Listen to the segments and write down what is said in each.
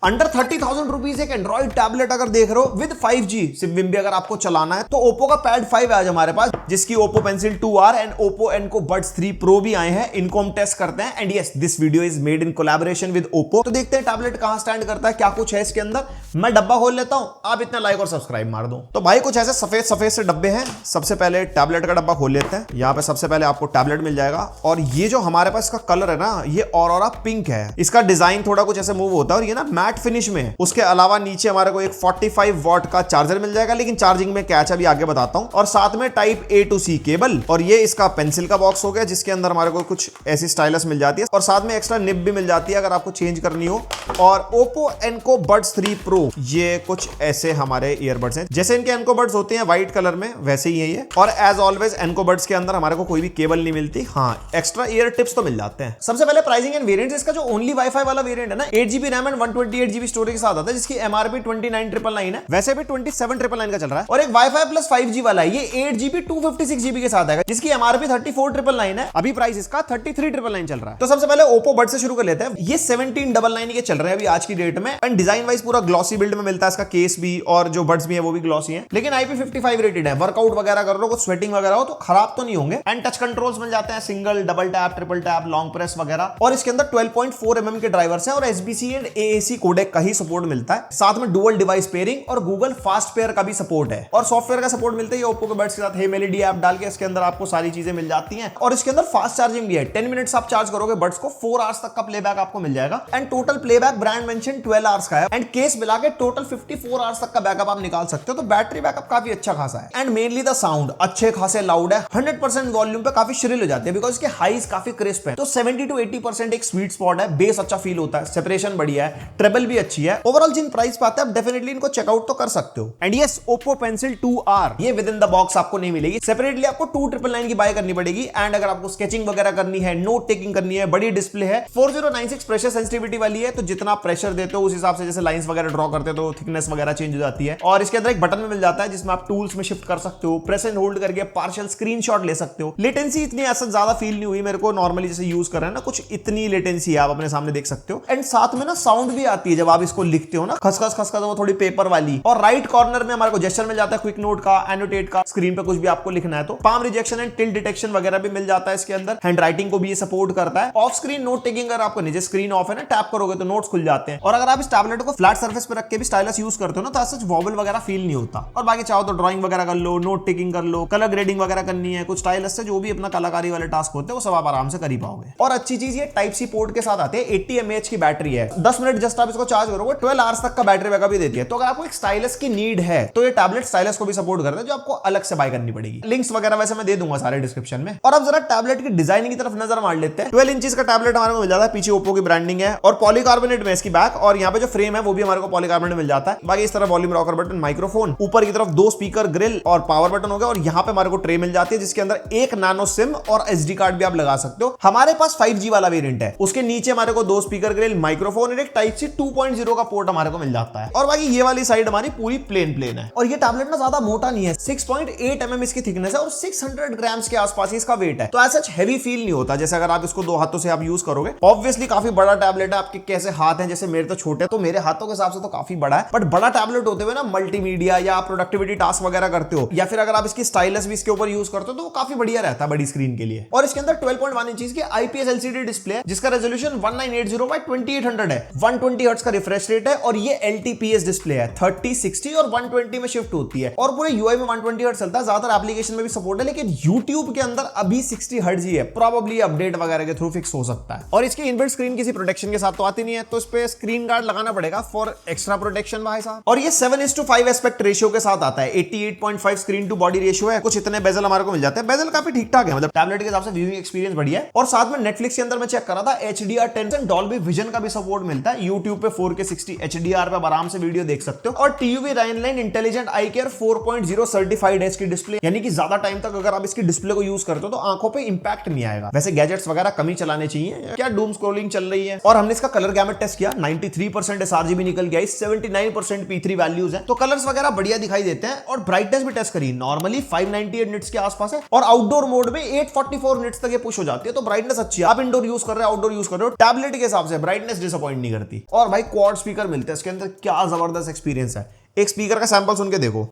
Under 30,000 rupees एक Android tablet अगर देख रहे हो विद 5G सिम विम भी अगर आपको चलाना है तो ओप्पो का पैड 5 है आज हमारे पास, जिसकी Oppo pencil 2R and Oppo Enco buds 3 pro भी आए हैं। इनको हम टेस्ट करते हैं and yes this video is made in collaboration with Oppo. तो देखते हैं टैबलेट कहां स्टैंड करता है, क्या कुछ है इसके अंदर। मैं डब्बा खोल लेता हूं, आप इतना लाइक और सब्सक्राइब मार दो। तो भाई कुछ ऐसे सफेद सफेद से डब्बे हैं। सबसे पहले टैबलेट का डब्बा खोल लेते हैं। यहाँ पे सबसे पहले आपको टैबलेट मिल जाएगा और ये जो हमारे पास इसका कलर है ना, ये ऑरोरा पिंक है। इसका डिजाइन थोड़ा कुछ ऐसे मूव होता है और ये ना मैट फिनिश में है। उसके अलावा नीचे हमारे को एक 45 वॉट का चार्जर मिल जाएगा, लेकिन चार्जिंग में क्या है अभी आगे बताता हूं। और साथ में type A to C cable, और ये इसका पेंसिल का बॉक्स हो गया जिसके अंदर हमारे को कुछ ऐसी स्टाइलस मिल जाती है और साथ में एक्स्ट्रा निब भी मिल जाती है अगर आपको चेंज करनी हो। और ओप्पो एनको बड्स 3 प्रो, ये कुछ ऐसे हमारे ईयरबड्स हैं। जैसे इनके एनको बड्स होते हैं व्हाइट कलर में, वैसे ही है ये। और एज ऑलवेज एनको बड्स के अंदर हमारे को कोई भी केबल नहीं मिलती, हाँ एक्स्ट्रा ईयर टिप्स तो मिल जाते हैं। सबसे पहले प्राइसिंग एंड वेरिएंट। इसका जो ओनली वाईफाई वाला वेरिएंट है ना, 8GB RAM and 128GB storage के साथ आता है, जिसकी MRP 29,999 है। वैसे भी 27,999 का चल रहा है। और एक वाईफाई प्लस 5G वाला है, ये 8GB 256GB के साथ आएगा, जिसकी MRP 34,999 है। अभी प्राइस इसका 33,999 चल रहा है। तो सबसे पहले ओप्पो बड से शुरू कर लेते हैं। ये 17,999 के चल रहे हैं अभी आज की डेट में एंड डिजाइन वाइज पूरा ग्लॉसी बिल्ड में मिलता है। इसका केस भी और जो बड्स भी है वो भी ग्लॉसी है, लेकिन IP55 रेटेड है। वर्कआउट वगैरह कर लो, कुछ स्वेटिंग वगैरह हो तो खराब तो नहीं होंगे। एंड टच कंट्रोल्स मिल जाते हैं, single, double tap, triple tap, long press वगैरह। और इसके अंदर 12.4mm के ड्राइवर्स हैं और SBC एंड AAC कोडेक का ही सपोर्ट मिलता है। साथ में डुअल डिवाइस पेयरिंग और गूगल फास्ट पेयर का भी सपोर्ट है और सॉफ्टवेयर का सपोर्ट मिलता है ओप्पो के बड्स के साथ। हे मेलेडी ऐप डाल के इसके अंदर आपको सारी चीजें मिल जाती हैं और इसके अंदर फास्ट चार्जिंग भी है। 10 मिनट्स आप चार्ज करोगे बड्स को, 4 आवर्स तक का प्लेबैक आपको मिल जाएगा। And total playback brand mention 12 hours का है एंड केस मिला के टोटल 54 आवर्स तक का बैकअप आप निकाल सकते हो। तो बैटरी बैकअप काफी अच्छा खासा है। एंड मेनली द साउंड अच्छे खासे लाउड है। 100% वॉल्यूम पे काफी श्रिल हो जाती है बिकॉज इसके हाइज काफी क्रिस्प है। तो 70 to 80% एक स्वीट स्पॉट है। बेस अच्छा फील होता है, सेपरेशन बढ़िया है, ट्रेबल भी अच्छी है। ओवरऑल जिन प्राइस पे आते हैं आप डेफिनेटली इनको चेकआउट तो कर सकते हो। And yes Oppo pencil 2R ये विद इन द बॉक्स आपको नहीं मिलेगी, सेपरेटली आपको 2,999 की बाय करनी पड़ेगी। एंड अगर आपको स्केचिंग वगैरह करनी है, नोट टेकिंग करनी है, बड़ी डिस्प्ले है, 4096 प्रेशर सेंसिटिविटी वाली है। तो जितना प्रेशर देते हो उस हिसाब से जैसे लाइंस वगैरह ड्रॉ करते हो तो थिकनेस वगैरह चेंज हो जाती है। और इसके अंदर एक बटन में मिल जाता है जिसमें आप टूल्स में शिफ्ट कर सकते हो, प्रेस एंड होल्ड करके पार्शियल स्क्रीनशॉट ले सकते हो। लेटेंसी इतनी ऐसा ज्यादा फील नहीं हुई मेरे को, नॉर्मली जैसे यूज कर रहे हैं ना कुछ इतनी लेटेंसी है, आप अपने सामने देख सकते हो। एंड साथ में ना साउंड भी आती है जब आप इसको लिखते हो ना, खसखस खसखस, वो थोड़ी पेपर वाली। और राइट कॉर्नर में हमारे को जेस्चर मिल जाता है, क्विक नोट का, एनोटेट का, स्क्रीन पे कुछ भी आपको लिखना है तो। Palm rejection and tilt detection वगैरह भी मिल जाता है इसके अंदर। हैंड राइटिंग को भी ये सपोर्ट करता है। ऑफ स्क्रीन नोट टेकिंग अगर आपको नीचे स्क्रीन ऑफ है ना, टैप करोगे तो नोट्स खुल जाते हैं। और अगर आप इस टैबलेट को फ्लैट सर्फेस पे रख के भी स्टाइलस यूज करते हो ना तो ऐसा वॉबल वगैरह फील नहीं होता। और बाकी चाहो तो ड्राइंग वगैरह कर लो, नोट टेकिंग कर लो, कलर ग्रेडिंग वगैरह करनी है, कुछ स्टाइलस से जो भी अपना कलाकारी वाले टास्क होते हैं वो सब आप आराम से कर ही पाओगे। और अच्छी चीज ये टाइप सी पोर्ट के साथ आते हैं। 80 mAh की बैटरी है, 10 मिनट जस्ट आप इसको चार्ज करोगे 12 आवर्स तक का बैटरी बैकअप भी देती है। तो अगर आपको एक स्टाइलस की नीड है तो ये टैबलेट स्टाइलस को भी सपोर्ट करता है, जो आपको अलग से बाय करनी पड़ेगी। लिंक्स वगैरह वैसे मैं दे दूंगा सारे डिस्क्रिप्शन में। और अब जरा टैबलेट की डिजाइनिंग की तरफ नजर मार लेते हैं। 12 इंचेस का टैबलेट हमारे को मिल जाता है, पीछे ओप्पो की ब्रांडिंग है और पॉलीकार्बोनेट में इसकी बैक। और यहाँ पे जो फ्रेम है वो भी हमारे को पॉलीकार्बोनेट मिल जाता है। बाकी इस तरह वॉल्यूम रॉकर बटन, माइक्रोफोन, ऊपर की तरफ 2 स्पीकर, ग्रिल और पावर बटन हो गया। और यहाँ पे हमारे को ट्रे मिल जाती है जिसके अंदर एक नानो सिम और SD कार्ड भी आप लगा सकते हो। हमारे पास 5G वाला वेरिएंट है, उसके नीचे हमारे को 2 स्पीकर, ग्रिल, माइक्रोफोन और एक टाइप सी 2.0 का पोर्ट हमारे को मिल जाता है। और बाकी ये वाली साइड हमारी पूरी प्लेन है। और ये टैबलेट ना ज्यादा मोटा नहीं है, 6.8mm इसकी थिकनेस है और 600 ग्राम्स के आसपास इसका वेट है। तो ऐसा हैवी फील नहीं होता जैसे अगर आप इसको 2 हाथों से आप यूज करोगे। ऑब्वियसली काफी बड़ा टैबलेट है, आपके कैसे हाथ हैं, जैसे मेरे तो छोटे, तो मेरे हाथों के हिसाब से तो काफी बड़ा है। बट बड़ा टैबलेट होते हुए ना मल्टीमीडिया या प्रोडक्टिविटी टास्क वगैरह करते हो, या फिर अगर आप इसकी स्टाइलस भी इसके ऊपर यूज करते हो तो वो काफी बढ़िया रहता है बड़ी स्क्रीन के लिए। और इसके अंदर 12.1 इंच की IPS LCD डिस्प्ले है जिसका रेजोल्यूशन 1980x2800 है। 120 हर्ट्ज का रिफ्रेश रेट है और ये LTPS डिस्प्ले है, 30, 60 और 120 में शिफ्ट होती है। और पूरे UI में 120 हर्ट्ज चलता है, ज्यादातर एप्लीकेशन में भी सपोर्ट है। लेकिन YouTube के अंदर अभी 60 हर्ट्ज ही है, प्रोबेबली अपडेट वगैरह के थ्रू फिक्स हो सकता है। और इसकी इनबिल्ट स्क्रीन किसी प्रोटेक्शन के साथ तो आती नहीं है, तो इस पे स्क्रीन गार्ड लगाना पड़ेगा फॉर एक्स्ट्रा प्रोटेक्शन भाई साहब। और ये 7:5 एस्पेक्ट रेशियो के साथ आता है, 88.5 स्क्रीन टू बॉडी रेशियो है। कुछ इतने बेजल हमारे को मिल जाते हैं, बेजल काफी ठीक ठाक है, मतलब टैबलेट के हिसाब से व्यूइंग एक्सपीरियंस बढ़िया है। और साथ में नेटफ्लिक्स के अंदर मैं चेक करा था, HDR10 एंड डॉल्बी विजन का भी सपोर्ट मिलता है। YouTube पे 4K 60 HDR पे आराम से वीडियो देख सकते हो। और TUV Retinal इंटेलिजेंट आई केयर 4.0 सर्टिफाइड है इसकी डिस्प्ले, यानी कि ज्यादा टाइम तक अगर आप इसकी डिस्प्ले को यूज करते हो तो आंखों पे इंपैक्ट नहीं आएगा। वैसे गैजेट्स वगैरह कम ही चलाने चाहिए, क्या डूम स्क्रॉलिंग चल रही है। और हमने इसका कलर गैमेट टेस्ट किया, 93% sRGB निकल गया, 79% P3 वैल्यूज है, तो कलर्स वगैरह बढ़िया दिखाई देते हैं। और ब्राइटनेस भी टेस्ट करी, नॉर्मली 598 निट्स के आसपास है और आउटडोर मोड में 844 निट्स तक ये पुश हो जाती है। तो ब्राइटनेस अच्छी है, आप इंडोर यूज कर रहे हो, आउटडोर यूज कर रहे हो, टैबलेट के हिसाब से ब्राइटनेस डिसअपॉइंट नहीं करती। और भाई क्वाड स्पीकर मिलते हैं इसके अंदर, क्या जबरदस्त एक्सपीरियंस है। एक स्पीकर का सैंपल सुन के देखो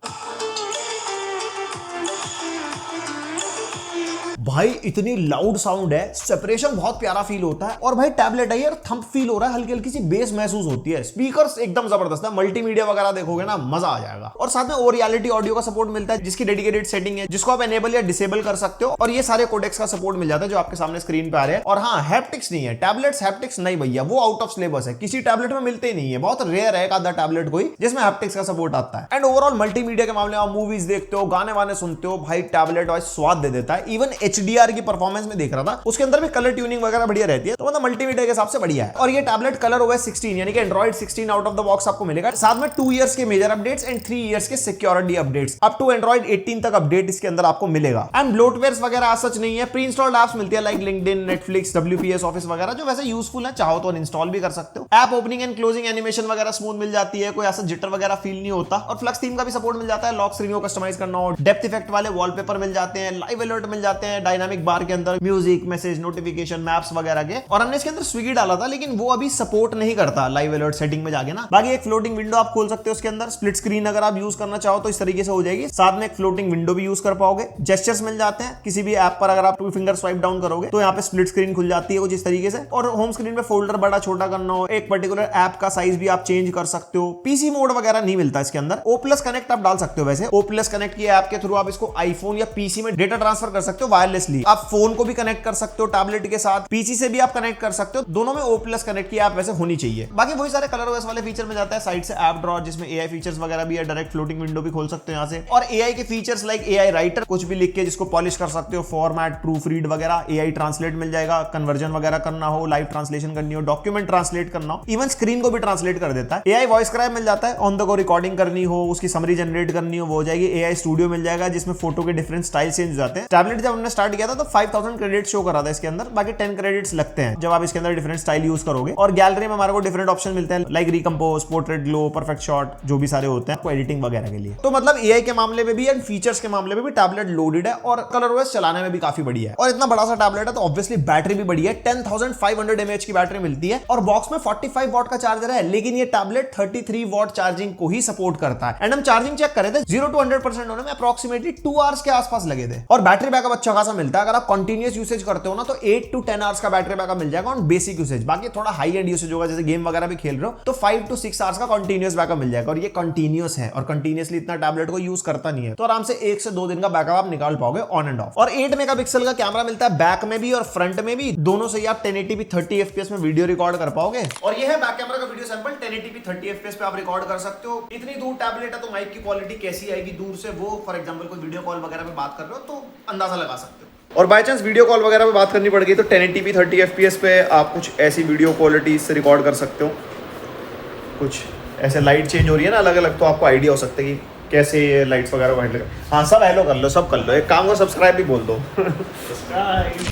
भाई, इतनी लाउड साउंड है, सेपरेशन बहुत प्यारा फील होता है। और भाई टैबलेट है यार, थंप फील हो रहा है, हल्की हल्की सी बेस महसूस होती है। स्पीकर्स एकदम जबरदस्त है, मल्टीमीडिया वगैरह देखोगे ना मजा आ जाएगा। और साथ में ओ रियलिटी ऑडियो का सपोर्ट मिलता है, जिसकी डेडिकेटेड सेटिंग है, जिसको आप एनेबल या डिसेबल कर सकते हो। और ये सारे कोडेक्स का सपोर्ट मिल जाता है जो आपके सामने स्क्रीन पे आ रहे हैं। और हाँ, हैप्टिक्स नहीं है, टैबलेट्स हैप्टिक्स नहीं भैया, वो आउट ऑफ सिलेबस है, किसी टैबलेट में मिलते ही नहीं है। बहुत रेयर है आधा टैबलेट कोई जिसमें हैप्टिक्स का सपोर्ट आता है। एंड ओवरऑल मल्टीमीडिया के मामले में आप मूवीज देखते हो, गाने वाने सुनते हो, भाई टैबलेट वाइज स्वाद दे देता है। इवन HDR की परफॉर्मेंस में देख रहा था, उसके अंदर भी कलर ट्यूनिंग वगैरह बढ़िया रहती है, तो मतलब मल्टीमीडिया के हिसाब से बढ़िया है। और ये टैबलेट कलर OS 16 यानी कि Android 16 out of the box आपको मिलेगा। साथ में 2 इयर्स के मेजर अपडेट्स एंड 3 इयर्स के security updates, up to Android 18 तक अपडेट इसके अंदर आपको मिलेगा। एंड ब्लोटवेयर्स वगैरह सच नहीं है, प्री इंस्टॉल्ड एप्स मिलती है like LinkedIn, Netflix, WPS office वगैरह, जो वैसे यूजफुल है, चाहो तो इंस्टॉल भी कर सकते हो। App opening and closing animation वगैरह स्मूथ मिल जाती है, कोई ऐसा जिटर वगैरह फील नहीं होता। और फ्लक्स थीम का भी सपोर्ट मिल जाता है, लॉक स्क्रीन को कस्टमाइज करना हो, डेप्थ इफेक्ट वाले वॉलपेपर मिल जाते हैं, लाइव अलर्ट मिल जाते हैं, डायनामिक बार के अंदर म्यूजिक, मैसेज, नोटिफिकेशन, मैप्स वगैरह के। और हमने इसके अंदर स्विगी डाला था, लेकिन वो अभी सपोर्ट नहीं करता लाइव अलर्ट सेटिंग में जाके ना। बाकी एक फ्लोटिंग विंडो आप खोल सकते हो उसके अंदर, स्प्लिट स्क्रीन अगर आप यूज करना चाहो तो इस तरीके से हो जाएगी। साथ में एक फ्लोटिंग विंडो भी यूज कर पाओगे। जेस्चर्स मिल जाते हैं, किसी भी ऐप पर अगर आप 2 फिंगर स्वाइप डाउन करोगे तो यहाँ पे स्प्लिट स्क्रीन खुल जाती है कुछ इस तरीके से। और होम स्क्रीन पे फोल्डर बड़ा छोटा करना हो, एक पर्टिकुलर ऐप का साइज भी आप चेंज कर सकते हो। पीसी मोड वगैरह नहीं मिलता इसके अंदर। O+ कनेक्ट आप डाल सकते हो, वैसे O+ कनेक्ट की ऐप के थ्रू आप इसको आईफोन या पीसी में डेटा ट्रांसफर कर सकते हो वायरलेसली। आप फोन को भी कनेक्ट कर सकते हो टैबलेट के साथ, पीसी से भी आप कनेक्ट कर सकते हो। दोनों में O+ कनेक्ट की ऐप वैसे होनी चाहिए। बाकी वही सारे कलर OS वाले फीचर में जाता है। साइड से ऐप ड्रॉअर जिसमें AI फीचर्स वगैरह भी है, डायरेक्ट फ्लोटिंग विंडो भी खोल सकते हो यहाँ से। और AI के फीचर्स लाइक AI राइटर, कुछ भी लिख के जिसको पॉलिश कर सकते हो, फॉर्मेट, प्रूफ रीड वगैरह, AI ट्रांसलेट मिल जाएगा, कन्वर्जन वगैरह करना हो, लाइव ट्रांसलेशन करनी हो, डॉक्यूमेंट ट्रांसलेट करना हो, इवन स्क्रीन को भी ट्रांसलेट कर देता है। AI वॉइस स्क्राइब मिल जाता है, ऑन द गो रिकॉर्डिंग करनी हो, उसकी समरी जनरेट करनी हो वो हो जाएगी। AI स्टूडियो मिल जाएगा जिसमें फोटो के डिफरेंट स्टाइल चेंज हो जाते हैं। टैबलेट जब हमने स्टार्ट किया था तो 5000 क्रेडिट शो कर रहा था इसके अंदर, बाकी 10 क्रेडिट्स लगते हैं जब आप इसके अंदर डिफरेंट स्टाइल यूज करोगे। और गैलरी में हमारे को डिफरेंट ऑप्शन मिलते हैं like recompose, portrait, glow, perfect shot, जो भी सारे होते हैं एडिटिंग वगैरह के लिए। तो मतलब AI के मामले में भी एंड फीचर्स के मामले में भी टैबलेट लोडेड है और कलर OS चलाने में भी काफी बढ़िया है। और इतना बड़ा सा टैबलेट है तो ऑब्वियसली बैटरी भी बढ़िया है। 10500 mAh की बैटरी मिलती है और बॉक्स में 45 वॉट का चार्जर है, लेकिन ये टैबलेट 33 वॉट चार्जिंग को ही सपोर्ट करता है। एंड हम चार्जिंग चेक करे थे, 0 to 100% होने में अप्रोक्सीमेटली 2 आवर्स के आसपास लगे थे। और बैटरी बैकअप अच्छा खासा मिलता है। अगर आप कंटिन्यूअस यूसेज करते हो ना तो 8 to 10 आवर्स का बैटरी बैकअप मिल जाएगा ऑन बेसिक यूसेज। बाकी थोड़ा हाई एंड यूसेज होगा, जैसे गेम वगैरह भी खेल रहे हो तो 5 to 6 आवर्स का कंटिन्यूअस बैकअप मिल जाएगा। और ये कंटिन्यूअस है और कंटिन्यूअसली इतना टैबलेट को यूज करता नहीं है, तो आराम से 1 से 2 दिन का बैकअप आप निकाल पाओगे ऑन एंड ऑफ। और 8 मेगापिक्सल का कैमरा मिलता है बैक में भी और फ्रंट में भी, दोनों से आप 1080p 30 fps में वीडियो रिकॉर्ड कर पाओगे। और ये है बैक कैमरा का वीडियो सैंपल, 1080p 30 fps पे आप रिकॉर्ड कर सकते हो। इतनी दूर टैबलेट है तो माइक की क्वालिटी कैसी आएगी दूर से, वो फॉर एग्जांपल कोई वीडियो कॉल वगैरह में बात कर रहे हो तो अंदाजा लगा सकते हो। और बाय चांस वीडियो कॉल वगैरह में बात करनी पड़ गई तो 1080p 30 fps पे आप कुछ ऐसी वीडियो क्वालिटी से रिकॉर्ड कर सकते हो। कुछ ऐसे लाइट चेंज हो रही है ना अलग अलग, तो आपको आइडिया हो सकता है कि कैसे ये लाइट्स वगैरह को हैंडल कर। हाँ, सब हेलो कर लो, सब कर लो, एक काम को सब्सक्राइब भी बोल दो।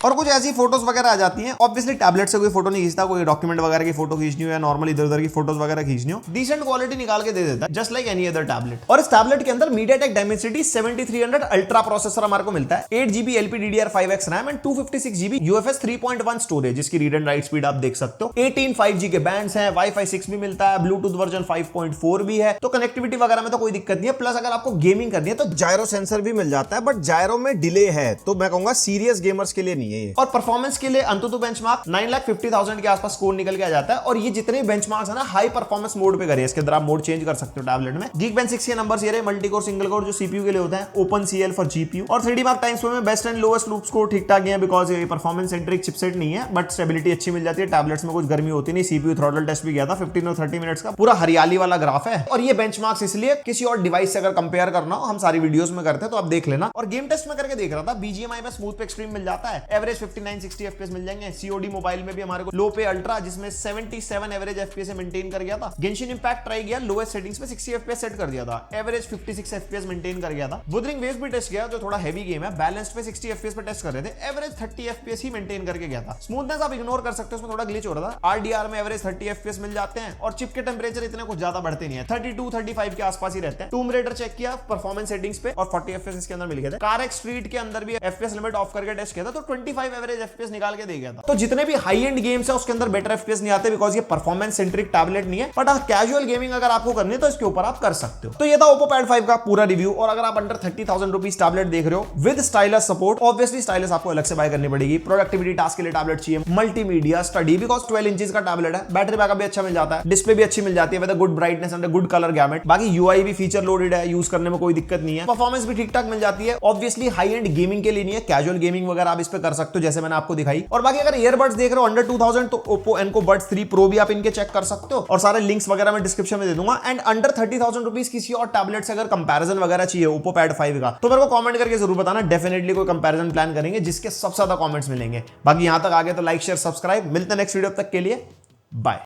और कुछ ऐसी फोटोज वगैरह आ जाती हैं। ऑब्वियसली टैबलेट से कोई फोटो नहीं खींचता, कोई डॉक्यूमेंट वगैरह की फोटो खींचनी हो या नॉर्मल इधर उधर की फोटोज वगैरह खींचनी हो, डिसेंट क्वालिटी निकाल के दे देता है, just like any other tablet. और इस टैबलेट के अंदर MediaTek Dimensity 7300 अल्ट्रा प्रोसेसर हमारे को मिलता है, 8GB LPDDR5X RAM and 256GB UFS 3.1 storage, जिसकी रीड एंड राइट स्पीड आप देख सकते हो। 18 5G के बैंड्स हैं, Wi-Fi 6 भी मिलता है, ब्लूटूथ वर्जन 5.4 भी है, तो कनेक्टिविटी वगैरह में तो कोई दिक्कत नहीं है। प्लस अगर आपको गेमिंग करनी है तो जायरो सेंसर भी मिल जाता है, बट जायरो में डिले है, तो मैं कहूंगा सीरियस गेमर्स के लिए नहीं है ये। और परफॉर्मेंस के लिए अंतुतु बेंचमार्क 9,50,000 के आसपास स्कोर निकल के आ जाता है। और ये जितने बेंचमार्क्स है ना हाई परफॉर्मेंस मोड पे करे, इसके अंदर आप मोड चेंज कर सकते हो टैबलेट में। Geekbench 6 के नंबर्स ये रहे, मल्टी कोर सिंगल कोर जो CPU के लिए होता है, OpenCL फॉर GPU। और 3D Mark टाइम में best and lowest loop score ठीक ठाक है, बिकॉज ये परफॉर्मेंस सेंट्रिक चिपसेट नहीं है, बट स्टेबिलिटी अच्छी मिल जाती है। टैबलेट्स में कुछ गर्मी होती नहीं। CPU थ्रॉटल टेस्ट भी किया था, 15 और 30 मिनट्स का पूरा हरियाली वाला ग्राफ है। और ये बेंचमार्क्स इसलिए किसी और डिवाइस से अगर कंपेयर करना हो, हम सारी वीडियोस में करते हैं तो आप देख लेना। और गेम टेस्ट में करके देख रहा था, BGMI में स्मूथ पे एक्सट्रीम मिल जाता है, एवरेज 59-60 FPS मिल जाएंगे। COD मोबाइल में भी हमारे को लो पे अल्ट्रा, जिसमें 77 एवरेज FPS मेंटेन कर गया था। गेंशिन इंपैक्ट ट्राई किया, लोएस्ट सेटिंग्स पे 60 FPS सेट कर दिया था, एवरेज 56 FPS मेंटेन कर गया था। बुदरिंग वेव्स भी टेस्ट किया जो थोड़ा हेवी गेम है, बैलेंस्ड पे 60 FPS पे टेस्ट कर रहे थे, एवरेज 30 FPS ही मेंटेन करके गया था। स्मूथनेस आप इग्नोर कर सकते हो, उसमें थोड़ा ग्लिच हो रहा था। RDR में एवरेज 30 FPS मिल जाते हैं और चिप के टेंपरेचर इतने कुछ ज्यादा बढ़ते नहीं है, 32-35 के आसपास ही रहते हैं। टूम रेट इंडिकेटर चेक किया परफॉर्मेंस सेटिंग्स पे और 40 FPS इसके अंदर मिल गए थे। कार स्ट्रीट के अंदर भी FPS लिमिट ऑफ करके टेस्ट किया था तो 25 एवरेज FPS निकाल के दे गया था। तो जितने भी हाई एंड गेम्स है उसके अंदर बेटर FPS नहीं आते बिकॉज ये परफॉर्मेंस सेंट्रिक टैबलेट नहीं है, बट कैजुअल गेमिंग अगर आपको करनी है तो इसके ऊपर आप कर सकते हो। तो ये था Oppo Pad 5 का पूरा रिव्यू। और अगर आप अंडर 30,000 रुपीज टैबलेट देख रहे हो with stylus support, obviously stylus आपको अलग से बाय करनी पड़ेगी। प्रोडक्टिविटी टास्क के लिए टैबलेट चाहिए, मल्टीमीडिया स्टडी, बिकॉज 12 इंचेस का टैबलेट है, बैटरी बैकअप भी अच्छा मिल जाता है, डिस्प्ले भी अच्छी मिल जाती है with good brightness and good colour gamete. बाकी यूआई भी फीचर लोडेड है, यूज करने में कोई दिक्कत नहीं है, परफॉर्मेंस भी ठीक ठाक मिल जाती है। ऑब्वियसली हाई एंड गेमिंग के लिए नहीं है, कैजुअल गेमिंग वगैरह आप इस पे कर सकते हो जैसे मैंने आपको दिखाई। और बाकी अगर ईयरबड्स देख रहे हो अंडर 2000 तो Oppo Enco Buds 3 Pro भी आप इनके चेक कर सकते हो और सारे लिंक्स वगैरह मैं डिस्क्रिप्शन में दे दूंगा। एंड अंडर 30,000 रुपीज किसी और टैबलेट से अगर कंपैरिजन वगैरह चाहिए Oppo Pad 5 का तो मेरे को कमेंट करके जरूर बताना, डेफिनेटली कोई कंपैरिजन प्लान करेंगे जिसके सबसे ज्यादा कमेंट्स मिलेंगे। बाकी यहां तक आगे तो लाइक शेयर सब्सक्राइब, मिलते हैं नेक्स्ट वीडियो तक के लिए बाय।